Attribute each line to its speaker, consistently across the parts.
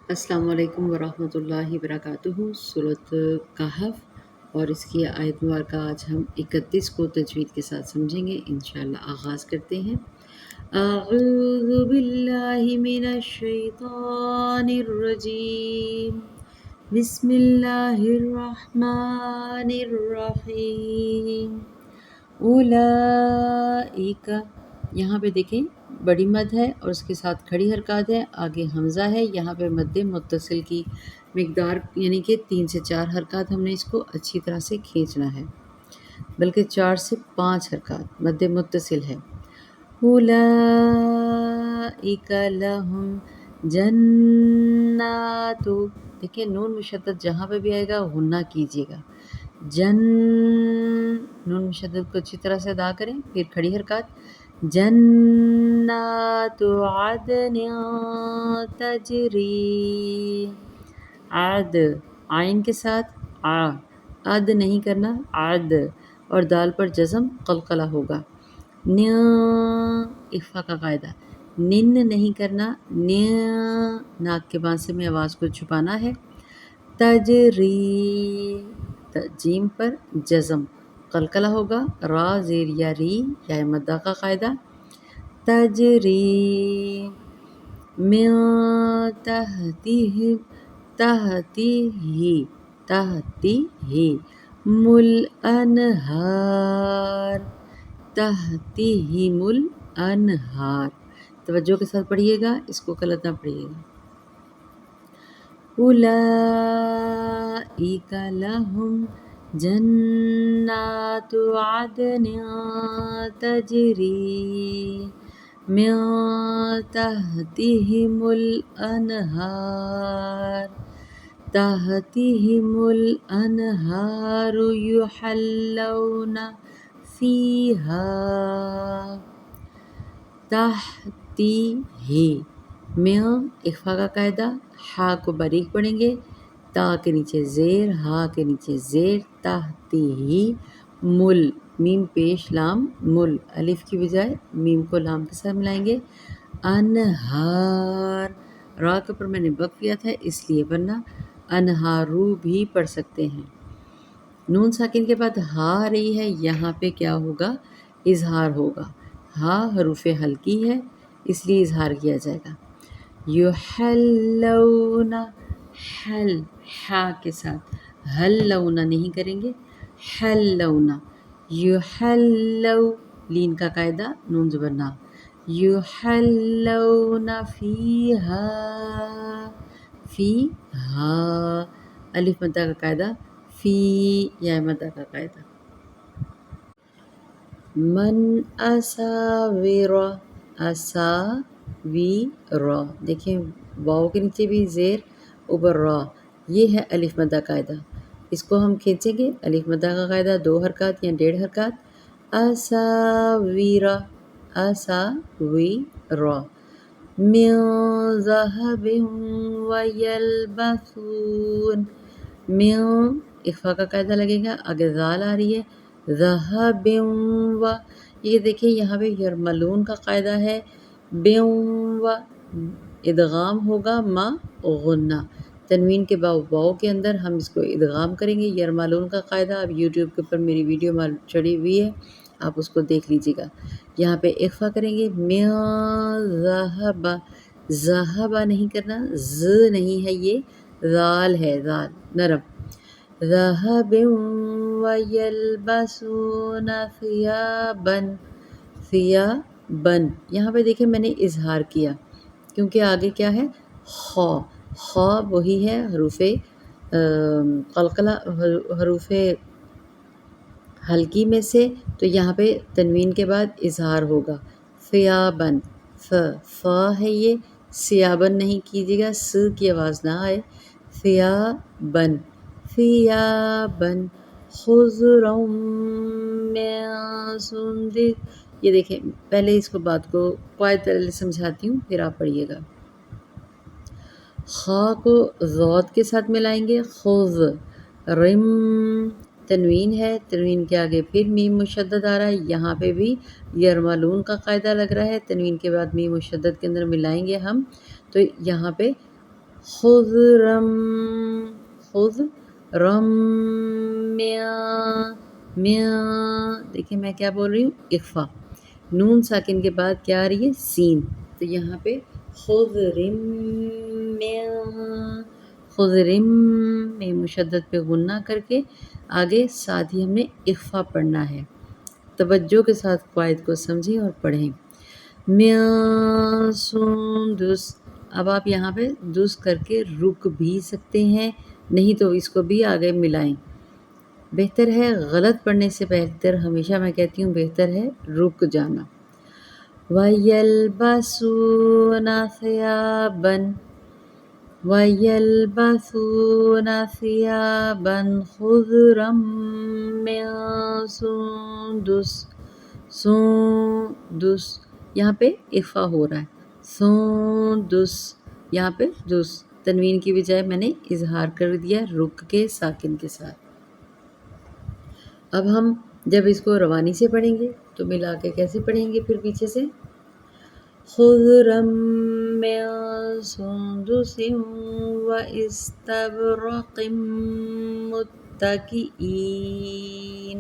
Speaker 1: السلام علیکم ورحمۃ اللہ وبرکاتہ۔ سورۃ کہف اور اس کی آیت مبارکہ آج ہم 31 کو تجوید کے ساتھ سمجھیں گے انشاءاللہ۔ آغاز کرتے ہیں۔ اعوذ باللہ من الشیطان الرجیم، بسم اللہ الرحمن الرحیم۔ اولئک، یہاں پہ دیکھیں بڑی مد ہے اور اس کے ساتھ کھڑی حرکات ہے، آگے حمزہ ہے، یہاں پہ مد متصل کی مقدار یعنی کہ 3 سے 4 حرکات ہم نے اس کو اچھی طرح سے کھینچنا ہے، بلکہ 4 سے 5 حرکات مد متصل ہے۔ اولئک لہم جنات، دیکھیں نون مشدد جہاں پہ بھی آئے گا غنہ کیجیے گا۔ نون مشدد کو اچھی طرح سے ادا کریں، پھر کھڑی حرکات جنات عدن تجری، عد عین کے ساتھ عد نہیں کرنا، عد، اور دال پر جزم قلقلہ ہوگا۔ اخفا کا قاعدہ، نن نہیں کرنا، ناک کے بانسے میں آواز کو چھپانا ہے۔ تجری، جیم پر جزم قلقلہ ہوگا، را زیر یا ری یا مدہ کا قاعدہ۔ تجری من تحتہم الانہار، تحتہم الانہار، توجہ کے ساتھ پڑھیے گا، اس کو غلط نہ پڑھیے گا۔ اولئک لہم جنات عدن تجری من تحتہم الانہار، تحتہم الانہار یحلون فیہا، تحتی ہی میں اخفا کا قاعدہ، ہا کو باریک پڑھیں گے، تا کے نیچے زیر، ہا کے نیچے زیر، تحتی ہی مل، میم پیش لام مل، الف کی بجائے میم کو لام کے ساتھ ملائیں گے، انہار، را کے اوپر میں نے وقف کیا تھا اس لیے، ورنہ انہارو بھی پڑھ سکتے ہیں۔ نون ساکن کے بعد ہا آ رہی ہے، یہاں پہ کیا ہوگا؟ اظہار ہوگا۔ ہا حروف حلقی ہے اس لیے اظہار کیا جائے گا۔ یحلون، حل حا کے ساتھ، حلون نہیں کریں گے، حلون، یحلو، لین کا قاعدہ نون زبر نا، یحلون فیہا، فیہا، الف مدہ کا قاعدہ، فی یا مدہ کا قاعدہ۔ من اساور، اساویر، دیکھیں واو کے نیچے بھی زیر، اوپر را، یہ ہے الف مدہ قاعدہ، اس کو ہم کھینچیں گے، الف مدہ کا قاعدہ 2 حرکات یا 1.5 حرکات، اساویر، اساویر، من ذہب ویلبسون، من اخفا کا قاعدہ لگے گا، آگے ذال آ رہی ہے، ذہب و، یہ دیکھیں یہاں پہ یرملون کا قاعدہ ہے، و ادغام ہوگا ما غنہ، تنوین کے واو کے اندر ہم اس کو ادغام کریں گے، یرملون کا قاعدہ اب یوٹیوب کے اوپر میری ویڈیو چڑھی ہوئی ہے، آپ اس کو دیکھ لیجیے گا۔ یہاں پہ اخفا کریں گے، من ذہب، ذہبہ نہیں کرنا، ز نہیں ہے، یہ ذال ہے، ذال نرم، ذہب ویلبسون ثیابا، ثیابا، یہاں پہ دیکھیں میں نے اظہار کیا کیونکہ آگے کیا ہے؟ خا، خا وہی ہے حروف قلقلہ، حروف حلقی میں سے، تو یہاں پہ تنوین کے بعد اظہار ہوگا، ثیابا، فا ہے یہ، سیابن نہیں کیجیے گا، س کی آواز نہ آئے، ثیابا، ثیابا، خضرا من سندس، یہ دیکھیں پہلے اس کو بات کو قواعد پہلے سمجھاتی ہوں پھر آپ پڑھیے گا۔ خا کو ضاد کے ساتھ ملائیں گے، خض، رم، تنوین ہے، تنوین کے آگے پھر میم مشدد آ رہا ہے، یہاں پہ بھی یرملون کا قاعدہ لگ رہا ہے، تنوین کے بعد میم مشدد کے اندر ملائیں گے ہم، تو یہاں پہ خذ رم خذ رم میا میا، دیکھیں میں کیا بول رہی ہوں، اخفا، نون ساکن کے بعد کیا آ رہی ہے، سین، تو یہاں پہ خذ رم میا، خذ رم میں مشدد پہ غنہ کر کے آگے ساتھ ہی ہم نے اخفا پڑھنا ہے۔ توجہ کے ساتھ قواعد کو سمجھیں اور پڑھیں۔ میاں سندس، اب آپ یہاں پہ دس کر کے رک بھی سکتے ہیں، نہیں تو اس کو بھی آگے ملائیں، بہتر ہے غلط پڑھنے سے بہتر، ہمیشہ میں کہتی ہوں بہتر ہے رک جانا۔ وَيَلْبَسُونَ ثِيَابًا وَيَلْبَسُونَ ثِيَابًا خُضْرًا مِّن سُندُسٍ، سُندُس یہاں پہ اخفا ہو رہا ہے، سُندُس یہاں پہ دس، تنوین کی بجائے میں نے اظہار کر دیا رک کے ساکن کے ساتھ۔ اب ہم جب اس کو روانی سے پڑھیں گے تو ملا کے کیسے پڑھیں گے، پھر پیچھے سے خُضْرًا مِّن سُندُسٍ وَإِسْتَبْرَقٍ مُتَّكِئِينَ،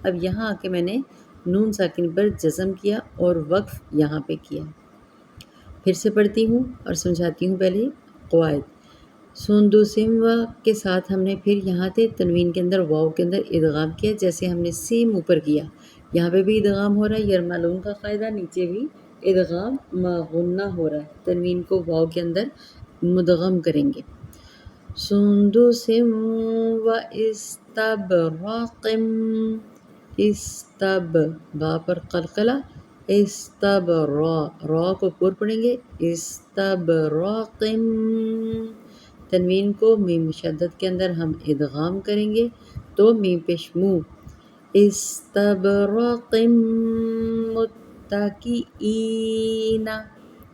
Speaker 1: اب یہاں آ کے میں نے نون ساکن پر جزم کیا اور وقف یہاں پہ کیا۔ پھر سے پڑھتی ہوں اور سمجھاتی ہوں پہلے قواعد۔ سندسم و کے ساتھ ہم نے پھر یہاں سے تنوین کے اندر واو کے اندر ادغام کیا، جیسے ہم نے سیم اوپر کیا، یہاں پہ بھی ادغام ہو رہا ہے، یرملون کا قاعدہ، نیچے بھی ادغام غنہ ہو رہا ہے، تنوین کو واو کے اندر مدغم کریں گے۔ سندسم و استبرقم، استب با پر قلقلہ، استب را کو پر پڑھیں گے، استبرقم، تنوین کو میم مشدد کے اندر ہم ادغام کریں گے تو میم پیش مو، استبرق متکئین،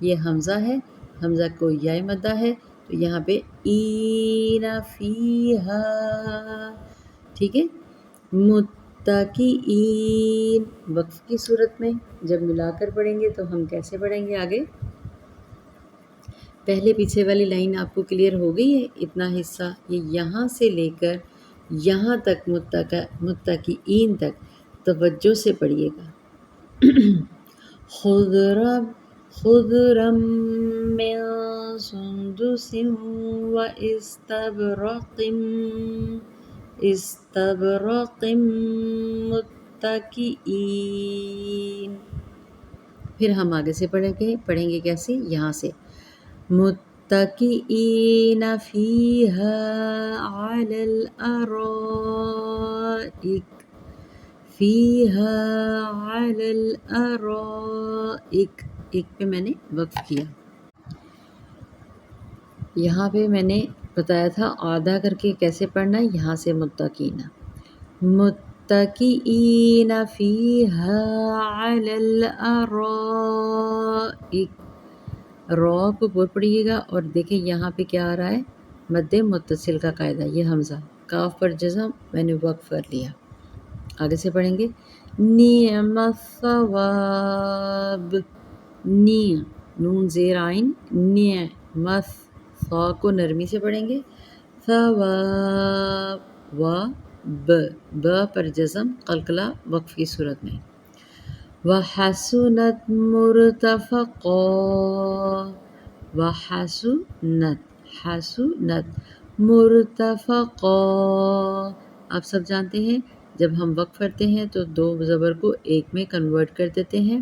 Speaker 1: یہ حمزہ ہے، حمزہ کو یائے مدہ ہے تو یہاں پہ این فیہا، ٹھیک ہے، متکئین، وقف کی صورت میں جب ملا کر پڑھیں گے تو ہم کیسے پڑھیں گے آگے، پہلے پیچھے والی لائن آپ کو کلیئر ہو گئی ہے، اتنا حصہ یہ یہاں سے لے کر یہاں تک متکئین تک توجہ سے پڑھیے گا۔ خُضْرًا مِّن سُندُسٍ وَإِسْتَبْرَقٍ مُتَّكِئِينَ، پھر ہم آگے سے پڑھیں گے کیسے، یہاں سے متکئین فیہا علی الارائک، فیہا علی الارائک، ایک پہ میں نے وقف کیا، یہاں پہ میں نے بتایا تھا آدھا کر کے کیسے پڑھنا ہے، یہاں سے متکئین، متکئین فیہا علی الارائک، را کو پر پڑھیے گا اور دیکھیں یہاں پہ کیا آ رہا ہے، مد متصل کا قاعدہ، یہ حمزہ، کاف پر جزم میں نے وقف کر لیا، آگے سے پڑھیں گے نعم الثواب، نون زیر عین، نعمت، ثا کو نرمی سے پڑھیں گے، ثواب، وا ب پر جزم قلقلہ وقف کی صورت میں، وحسنت مرتفقا، وحسنت، حسنت مرتفقا، آپ سب جانتے ہیں جب ہم وقف کرتے ہیں تو دو زبر کو ایک میں کنورٹ کر دیتے ہیں،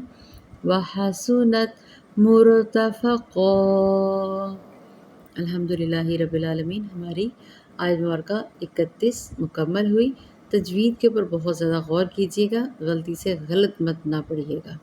Speaker 1: وحسنت مرتفقا۔ الحمدللہ رب العالمین، ہماری آیت مبارکہ 31 مکمل ہوئی۔ تجوید کے اوپر بہت زیادہ غور کیجیے گا، غلطی سے غلط مت نہ پڑھیے گا۔